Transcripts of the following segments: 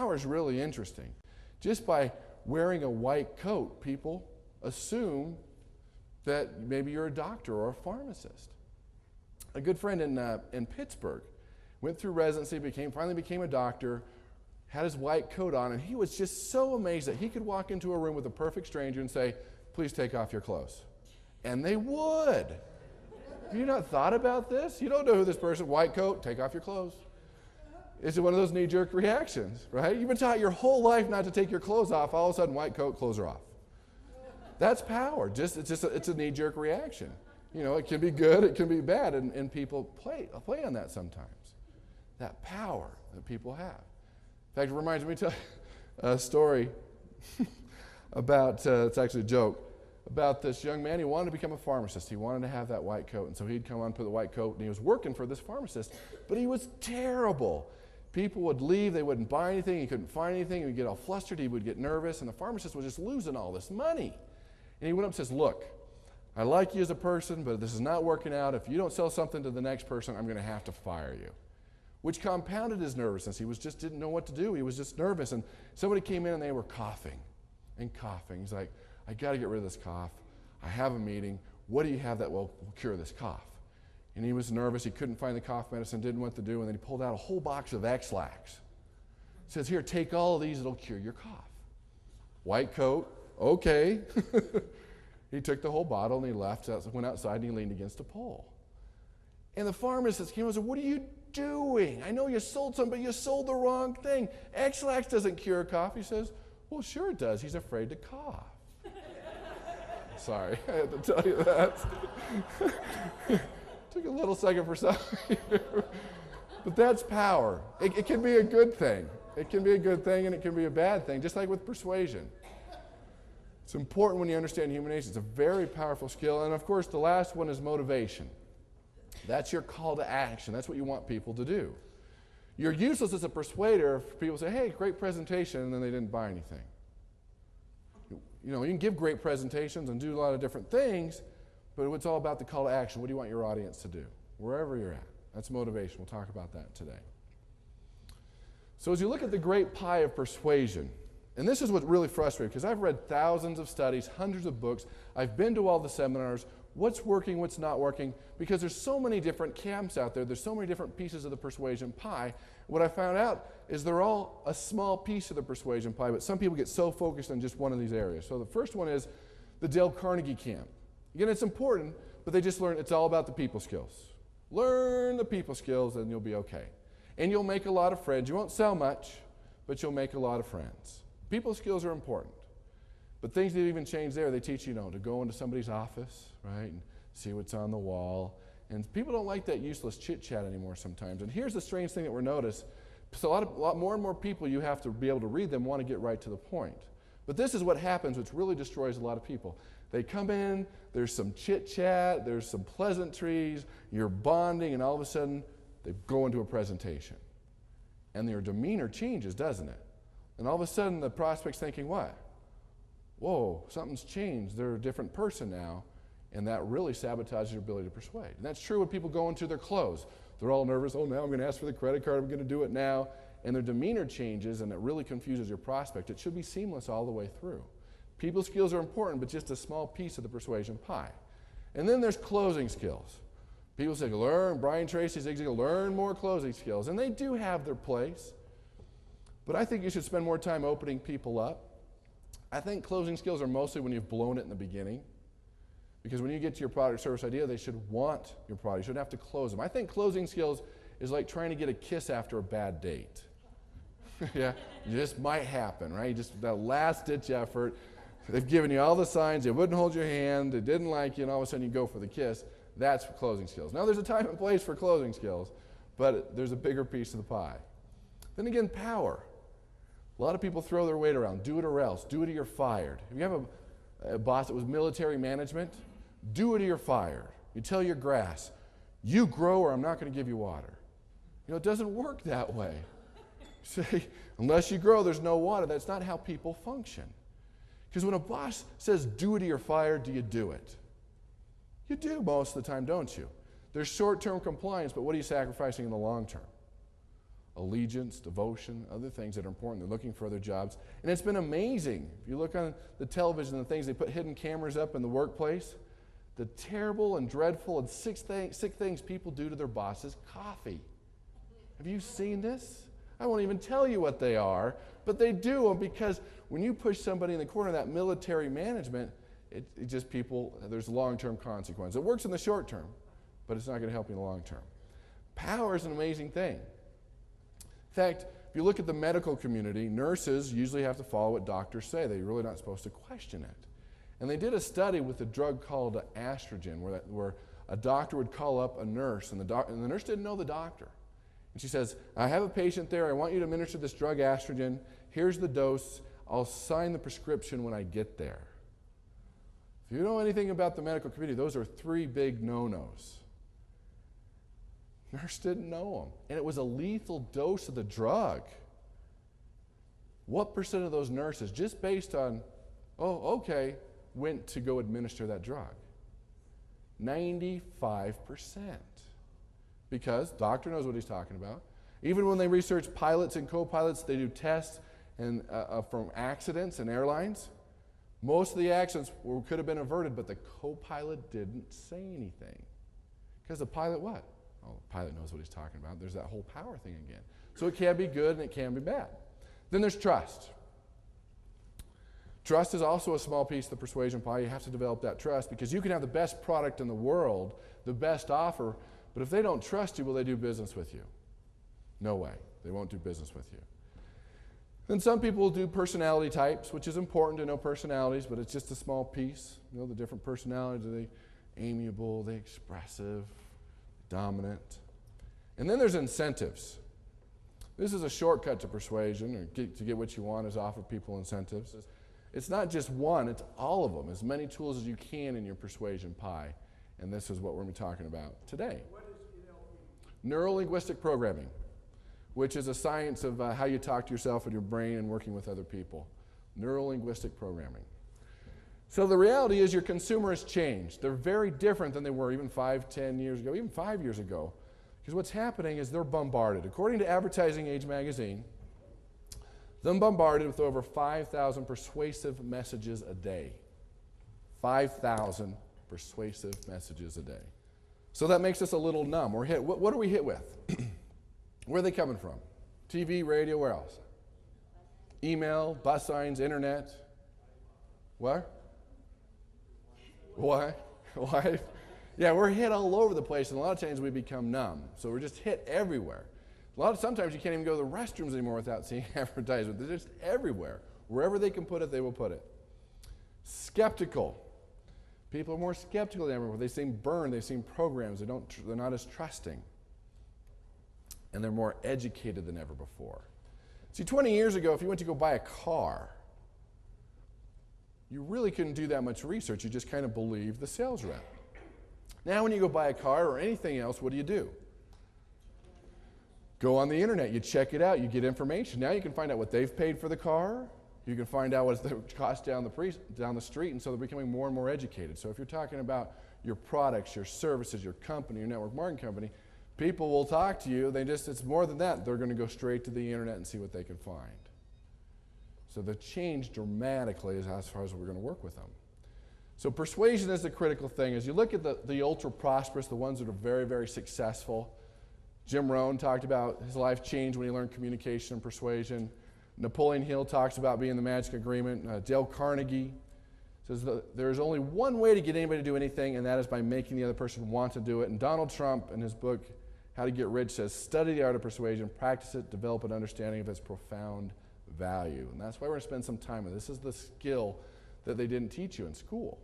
power is really interesting. Just by wearing a white coat, people assume that maybe you're a doctor or a pharmacist. A good friend in Pittsburgh went through residency, finally became a doctor, had his white coat on, and he was just so amazed that he could walk into a room with a perfect stranger and say, please take off your clothes. And they would. Have you not thought about this? You don't know who this person, white coat, take off your clothes. It's one of those knee-jerk reactions, right? You've been taught your whole life not to take your clothes off. All of a sudden, white coat, clothes are off. That's power. It's a knee-jerk reaction. You know, it can be good, it can be bad, and people play on that sometimes. That power that people have. In fact, it reminds me of a story about, it's actually a joke, about this young man. He wanted to become a pharmacist. He wanted to have that white coat, and so he'd come on, put the white coat, and he was working for this pharmacist, but he was terrible. People would leave, they wouldn't buy anything, he couldn't find anything, he would get all flustered, he would get nervous, and the pharmacist was just losing all this money. And he went up and says, look, I like you as a person, but this is not working out. If you don't sell something to the next person, I'm going to have to fire you. Which compounded his nervousness. He didn't know what to do. He was just nervous. And somebody came in and they were coughing and coughing. He's like, I got to get rid of this cough. I have a meeting. What do you have that will cure this cough? And he was nervous. He couldn't find the cough medicine, didn't know what to do. And then he pulled out a whole box of X-Lax. He says, here, take all of these. It'll cure your cough. White coat, okay. He took the whole bottle and he left, went outside and he leaned against a pole. And the pharmacist came and said, what are you doing? I know you sold some, but you sold the wrong thing. X-Lax doesn't cure cough. He says, well, sure it does. He's afraid to cough. Sorry, I had to tell you that. Took a little second for some of you. But that's power. It can be a good thing. It can be a good thing and it can be a bad thing, just like with persuasion. It's important when you understand human nature. It's a very powerful skill. And of course, the last one is motivation. That's your call to action. That's what you want people to do. You're useless as a persuader if people say, hey, great presentation, and then they didn't buy anything. You know, you can give great presentations and do a lot of different things, but it's all about the call to action. What do you want your audience to do? Wherever you're at. That's motivation. We'll talk about that today. So as you look at the great pie of persuasion, and this is what really frustrates me, because I've read thousands of studies, hundreds of books, I've been to all the seminars, what's working, what's not working, because there's so many different camps out there, there's so many different pieces of the persuasion pie. What I found out is they're all a small piece of the persuasion pie, but some people get so focused on just one of these areas. So the first one is the Dale Carnegie camp. Again, it's important, but they just learn it's all about the people skills. Learn the people skills and you'll be okay. And you'll make a lot of friends. You won't sell much, but you'll make a lot of friends. People skills are important. But things that even change there, they teach you, to go into somebody's office, right, and see what's on the wall. And people don't like that useless chit-chat anymore sometimes. And here's the strange thing that we're noticed. So a lot more and more people, you have to be able to read them, want to get right to the point. But this is what happens, which really destroys a lot of people. They come in, there's some chit-chat, there's some pleasantries, you're bonding, and all of a sudden, they go into a presentation. And their demeanor changes, doesn't it? And all of a sudden, the prospect's thinking, what? Whoa, something's changed. They're a different person now. And that really sabotages your ability to persuade. And that's true when people go into their clothes. They're all nervous. Oh, now I'm going to ask for the credit card. I'm going to do it now. And their demeanor changes, and it really confuses your prospect. It should be seamless all the way through. People skills are important, but just a small piece of the persuasion pie. And then there's closing skills. People say, Brian Tracy, Zig Ziglar, learn more closing skills. And they do have their place. But I think you should spend more time opening people up. I think closing skills are mostly when you've blown it in the beginning. Because when you get to your product or service idea, they should want your product. You shouldn't have to close them. I think closing skills is like trying to get a kiss after a bad date. Yeah, it just might happen, right? Just that last-ditch effort. They've given you all the signs. They wouldn't hold your hand. They didn't like you, and all of a sudden you go for the kiss. That's closing skills. Now, there's a time and place for closing skills, but there's a bigger piece of the pie. Then again, power. A lot of people throw their weight around. Do it or else. Do it or you're fired. If you have a boss that was military management, do it or you're fired. You tell your grass, you grow or I'm not going to give you water. It doesn't work that way. Say, unless you grow, there's no water. That's not how people function. Because when a boss says do it or you're fired, do you do it? You do most of the time, don't you? There's short-term compliance, but what are you sacrificing in the long term? allegiance, devotion, other things that are important. They're looking for other jobs. And it's been amazing. If you look on the television, the things, they put hidden cameras up in the workplace, the terrible and dreadful and sick things people do to their bosses' coffee. Have you seen this? I won't even tell you what they are, but they do them because when you push somebody in the corner of that military management, it just people, there's long-term consequences. It works in the short term, but it's not going to help you in the long term. Power is an amazing thing. In fact, if you look at the medical community, nurses usually have to follow what doctors say. They're really not supposed to question it. And they did a study with a drug called estrogen, where a doctor would call up a nurse, and the nurse didn't know the doctor. And she says, I have a patient there. I want you to administer this drug estrogen. Here's the dose. I'll sign the prescription when I get there. If you know anything about the medical community, those are 3 big no-nos. Nurse didn't know them. And it was a lethal dose of the drug. What percent of those nurses, just based on, oh, okay, went to go administer that drug? 95%. Because doctor knows what he's talking about. Even when they research pilots and co-pilots, they do tests and from accidents and airlines. Most of the accidents could have been averted, but the co-pilot didn't say anything. Because the pilot what? Oh, the pilot knows what he's talking about. There's that whole power thing again. So it can be good and it can be bad. Then there's trust. Trust is also a small piece of the persuasion pie. You have to develop that trust because you can have the best product in the world, the best offer, but if they don't trust you, will they do business with you? No way. They won't do business with you. Then some people will do personality types, which is important to know personalities, but it's just a small piece. You know, the different personalities. Are they amiable? Are they expressive? Dominant? And then there's incentives. This is a shortcut to persuasion, or to get what you want is offer people incentives. It's not just one, it's all of them. As many tools as you can in your persuasion pie. And this is what we're going to be talking about today. What is NLP? Neuro-linguistic programming, which is a science of how you talk to yourself and your brain and working with other people. Neuro-linguistic programming. So the reality is your consumer has changed. They're very different than they were even 5, 10 years ago, even 5 years ago. Because what's happening is they're bombarded. According to Advertising Age magazine, they're bombarded with over 5,000 persuasive messages a day. 5,000 persuasive messages a day. So that makes us a little numb. We're hit. What are we hit with? Where are they coming from? TV, radio, where else? Email, bus signs, internet. What? Why? Why? Yeah, we're hit all over the place, and a lot of times we become numb. So we're just hit everywhere. Sometimes you can't even go to the restrooms anymore without seeing advertisements. They're just everywhere. Wherever they can put it, they will put it. Skeptical. People are more skeptical than ever. They seem burned. They've seen programs. They're not as trusting. And they're more educated than ever before. See, 20 years ago, if you went to go buy a car, you really couldn't do that much research. You just kind of believed the sales rep. Now when you go buy a car or anything else, what do? Go on the internet. You check it out. You get information. Now you can find out what they've paid for the car. You can find out what it costs down the street, and so they're becoming more and more educated. So if you're talking about your products, your services, your company, your network marketing company, people will talk to you. It's more than that. They're going to go straight to the internet and see what they can find. So the change dramatically is as far as we're going to work with them. So persuasion is the critical thing. As you look at the ultra prosperous, the ones that are very, very successful, Jim Rohn talked about his life changed when he learned communication and persuasion. Napoleon Hill talks about being the magic agreement. Dale Carnegie says there's only one way to get anybody to do anything, and that is by making the other person want to do it. And Donald Trump, in his book, How to Get Rich, says, study the art of persuasion, practice it, develop an understanding of its profound value. And that's why we're going to spend some time with this. This is the skill that they didn't teach you in school.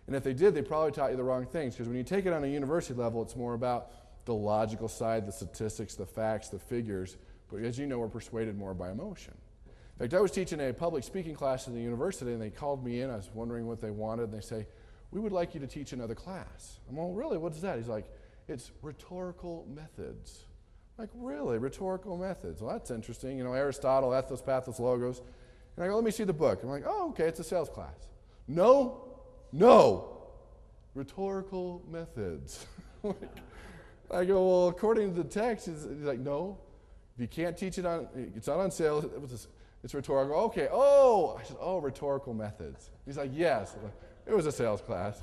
And if they did, they probably taught you the wrong things, because when you take it on a university level, it's more about the logical side, the statistics, the facts, the figures. But as you know, we're persuaded more by emotion. In fact, I was teaching a public speaking class in the university, and they called me in. I was wondering what they wanted, and they say, we would like you to teach another class. I'm like, well, really, what is that? He's like, it's rhetorical methods. I'm like, really, rhetorical methods? Well, that's interesting. You know, Aristotle, ethos, pathos, logos. And I go, let me see the book. I'm like, oh, okay, it's a sales class. No, rhetorical methods. I go, well, according to the text, he's like, no, If you can't teach it on, it's not on sale, it's rhetorical. Okay, oh, I said, oh, rhetorical methods. He's like, yes. It was a sales class.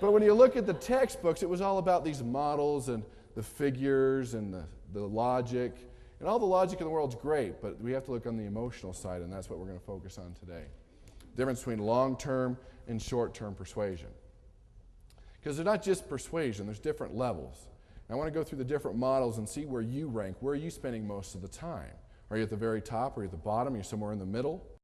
But when you look at the textbooks, it was all about these models and the figures and the logic. And all the logic in the world's great, but we have to look on the emotional side, and that's what we're going to focus on today. The difference between long-term and short-term persuasion. Because they're not just persuasion, there's different levels. And I want to go through the different models and see where you rank. Where are you spending most of the time? Are you at the very top? Are you at the bottom? Are you somewhere in the middle?